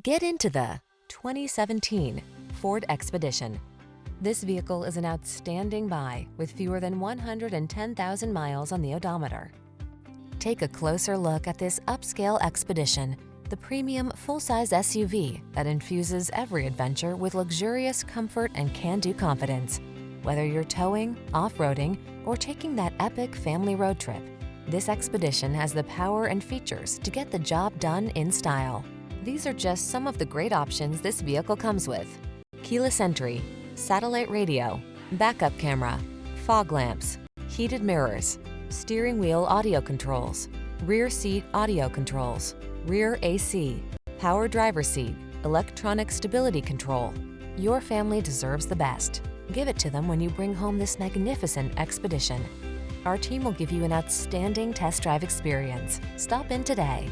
Get into the 2017 Ford Expedition. This vehicle is an outstanding buy with fewer than 110,000 miles on the odometer. Take a closer look at this upscale Expedition, the premium full-size SUV that infuses every adventure with luxurious comfort and can-do confidence. Whether you're towing, off-roading, or taking that epic family road trip, this Expedition has the power and features to get the job done in style. These are just some of the great options this vehicle comes with: keyless entry, satellite radio, backup camera, fog lamps, heated mirrors, steering wheel audio controls, rear seat audio controls, rear AC, power driver's seat, electronic stability control. Your family deserves the best. Give it to them when you bring home this magnificent Expedition. Our team will give you an outstanding test drive experience. Stop in today.